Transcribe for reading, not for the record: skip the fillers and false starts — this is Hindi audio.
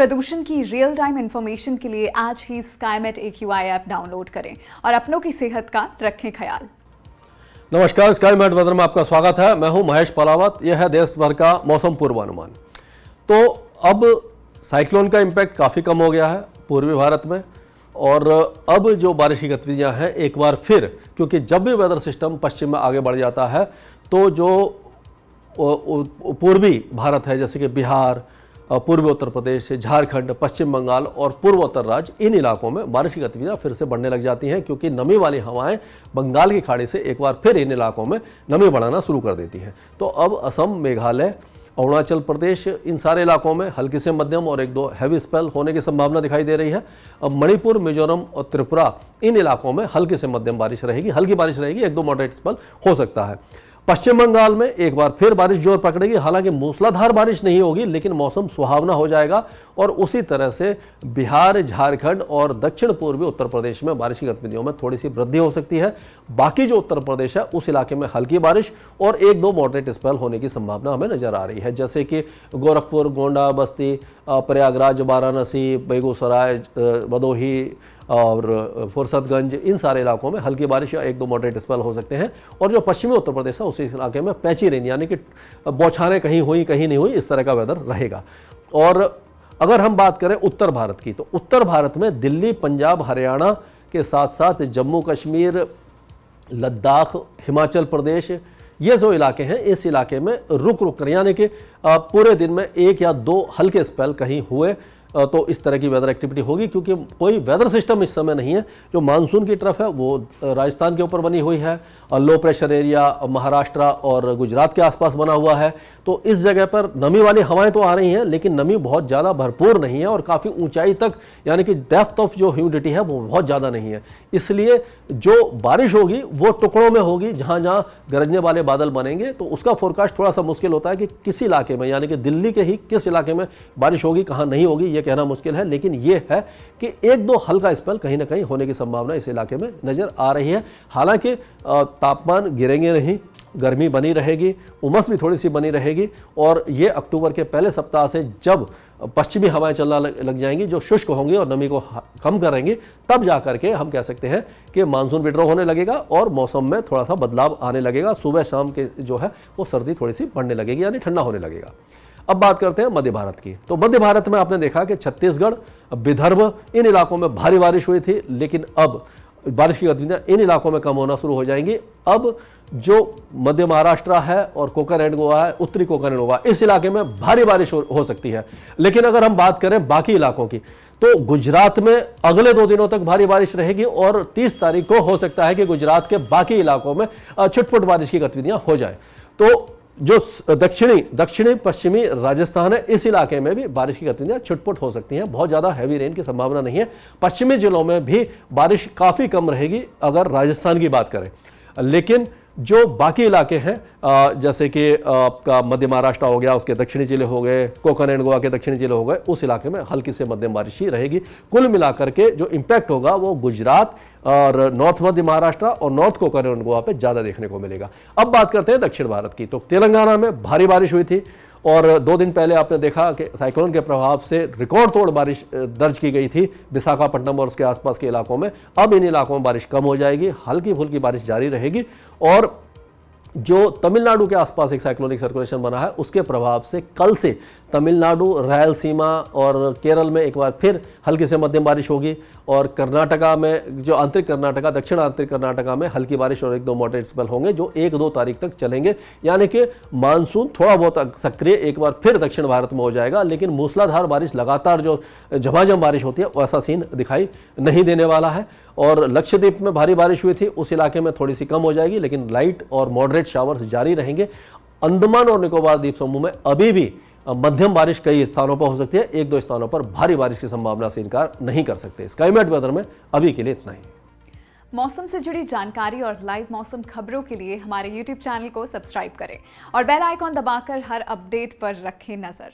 प्रदूषण की रियल टाइम इंफॉर्मेशन के लिए आज ही स्काईमेट AQI ऐप डाउनलोड करें और अपनों की सेहत का रखें ख्याल। नमस्कार, स्काईमेट वेदर में आपका स्वागत है। मैं हूं महेश पलावत। यह है देश भर का मौसम पूर्वानुमान। तो अब साइक्लोन का इम्पैक्ट काफ़ी कम हो गया है पूर्वी भारत में, और अब जो बारिश की गतिविधियां हैं एक बार फिर, क्योंकि जब भी वेदर सिस्टम पश्चिम में आगे बढ़ जाता है तो जो पूर्वी भारत है, जैसे कि बिहार, पूर्वी उत्तर प्रदेश, झारखंड, पश्चिम बंगाल और पूर्वोत्तर राज्य, इन इलाकों में बारिश की गतिविधियां फिर से बढ़ने लग जाती हैं, क्योंकि नमी वाली हवाएं बंगाल की खाड़ी से एक बार फिर इन इलाकों में नमी बढ़ाना शुरू कर देती हैं। तो अब असम, मेघालय, अरुणाचल प्रदेश, इन सारे इलाकों में हल्की से मध्यम और एक दो हैवी स्पेल होने की संभावना दिखाई दे रही है। अब मणिपुर, मिजोरम और त्रिपुरा, इन इलाकों में हल्की से मध्यम बारिश रहेगी, हल्की बारिश रहेगी, एक दो मॉडरेट स्पेल हो सकता है। पश्चिम बंगाल में एक बार फिर बारिश जोर पकड़ेगी। हालांकि मूसलाधार बारिश नहीं होगी, लेकिन मौसम सुहावना हो जाएगा, और उसी तरह से बिहार, झारखंड और दक्षिण पूर्वी उत्तर प्रदेश में बारिश की गतिविधियों में थोड़ी सी वृद्धि हो सकती है। बाकी जो उत्तर प्रदेश है उस इलाके में हल्की बारिश और एक दो मॉडरेट स्पेल होने की संभावना हमें नजर आ रही है, जैसे कि गोरखपुर, गोंडा, बस्ती, प्रयागराज, वाराणसी, बेगूसराय, भदोही और फुर्सतगंज, इन सारे इलाकों में हल्की बारिश या एक दो मॉडरेट स्पेल हो सकते हैं। और जो पश्चिमी उत्तर प्रदेश है उस इलाके में पैची रेन, यानी कि बौछारें कहीं हुई कहीं नहीं हुई, इस तरह का वेदर रहेगा। और अगर हम बात करें उत्तर भारत की, तो उत्तर भारत में दिल्ली, पंजाब, हरियाणा के साथ साथ जम्मू कश्मीर, लद्दाख, हिमाचल प्रदेश, ये जो इलाके हैं, इस इलाके में रुक रुक कर, यानी कि पूरे दिन में एक या दो हल्के स्पेल कहीं हुए तो इस तरह की वेदर एक्टिविटी होगी, क्योंकि कोई वेदर सिस्टम इस समय नहीं है। जो मानसून की तरफ है वो राजस्थान के ऊपर बनी हुई है, और लो प्रेशर एरिया महाराष्ट्र और गुजरात के आसपास बना हुआ है। तो इस जगह पर नमी वाली हवाएं तो आ रही हैं, लेकिन नमी बहुत ज़्यादा भरपूर नहीं है और काफ़ी ऊंचाई तक, यानी कि डेप्थ ऑफ जो ह्यूमिडिटी है वो बहुत ज़्यादा नहीं है। इसलिए जो बारिश होगी वो टुकड़ों में होगी, जहाँ जहाँ गरजने वाले बादल बनेंगे। तो उसका फोरकास्ट थोड़ा सा मुश्किल होता है कि किस इलाके में, यानी कि दिल्ली के ही किस इलाके में बारिश होगी, कहाँ नहीं होगी, ये कहना मुश्किल है। लेकिन ये है कि एक दो हल्का स्पेल कहीं ना कहीं होने की संभावना इस इलाके में नज़र आ रही है। हालांकि तापमान गिरेंगे नहीं, गर्मी बनी रहेगी, उमस भी थोड़ी सी बनी रहेगी, और ये अक्टूबर के पहले सप्ताह से जब पश्चिमी हवाएं चलना लग जाएंगी, जो शुष्क होंगी और नमी को कम करेंगी, तब जाकर के हम कह सकते हैं कि मानसून विड्रॉ होने लगेगा और मौसम में थोड़ा सा बदलाव आने लगेगा। सुबह शाम के जो है वो सर्दी थोड़ी सी बढ़ने लगेगी, यानी ठंडा होने लगेगा। अब बात करते हैं मध्य भारत की। तो मध्य भारत में आपने देखा कि छत्तीसगढ़, विदर्भ, इन इलाकों में भारी बारिश हुई थी, लेकिन अब बारिश की गतिविधियां इन इलाकों में कम होना शुरू हो जाएंगी। अब जो मध्य महाराष्ट्र है और कोकण एंड गोवा है, उत्तरी कोकण एंड गोवा, इस इलाके में भारी बारिश हो सकती है। लेकिन अगर हम बात करें बाकी इलाकों की, तो गुजरात में अगले 2 दिनों तक भारी बारिश रहेगी, और 30 तारीख को हो सकता है कि गुजरात के बाकी इलाकों में छुटपुट बारिश की गतिविधियां हो जाए। तो जो दक्षिणी पश्चिमी राजस्थान है, इस इलाके में भी बारिश की गतिविधियां छुटपुट हो सकती हैं। बहुत ज़्यादा हैवी रेन की संभावना नहीं है। पश्चिमी जिलों में भी बारिश काफ़ी कम रहेगी अगर राजस्थान की बात करें। लेकिन जो बाकी इलाके हैं, जैसे कि आपका मध्य महाराष्ट्र हो गया, उसके दक्षिणी जिले हो गए, कोकण एंड गोवा के दक्षिणी जिले हो गए, उस इलाके में हल्की से मध्यम बारिश ही रहेगी। कुल मिलाकर के जो इम्पैक्ट होगा वो गुजरात और नॉर्थ मध्य महाराष्ट्र और नॉर्थ कोकण एंड गोवा पे ज़्यादा देखने को मिलेगा। अब बात करते हैं दक्षिण भारत की। तो तेलंगाना में भारी बारिश हुई थी, और 2 दिन पहले आपने देखा कि साइक्लोन के प्रभाव से रिकॉर्ड तोड़ बारिश दर्ज की गई थी विशाखापट्टनम और उसके आसपास के इलाकों में। अब इन इलाकों में बारिश कम हो जाएगी, हल्की फुल्की बारिश जारी रहेगी, और जो तमिलनाडु के आसपास एक साइक्लोनिक सर्कुलेशन बना है उसके प्रभाव से कल से तमिलनाडु, रायलसीमा और केरल में एक बार फिर हल्की से मध्यम बारिश होगी, और कर्नाटका में, जो आंतरिक कर्नाटका, दक्षिण आंतरिक कर्नाटका में हल्की बारिश और एक दो मॉडरेट स्पेल होंगे, जो 1-2 तारीख तक चलेंगे। यानी कि मानसून थोड़ा बहुत सक्रिय एक बार फिर दक्षिण भारत में हो जाएगा, लेकिन मूसलाधार बारिश, लगातार जो झमाझम बारिश होती है, वैसा सीन दिखाई नहीं देने वाला है। और लक्षद्वीप में भारी बारिश हुई थी, उस इलाके में थोड़ी सी कम हो जाएगी, लेकिन लाइट और मॉडरेट शावर्स जारी रहेंगे। अंडमान और निकोबार द्वीप समूह में अभी भी मध्यम बारिश कई स्थानों पर हो सकती है, 1-2 स्थानों पर भारी बारिश की संभावना से इनकार नहीं कर सकते। स्काईमेट वेदर में अभी के लिए इतना ही। मौसम से जुड़ी जानकारी और लाइव मौसम खबरों के लिए हमारे YouTube चैनल को सब्सक्राइब करें और बेल आइकॉन दबाकर हर अपडेट पर रखें नजर।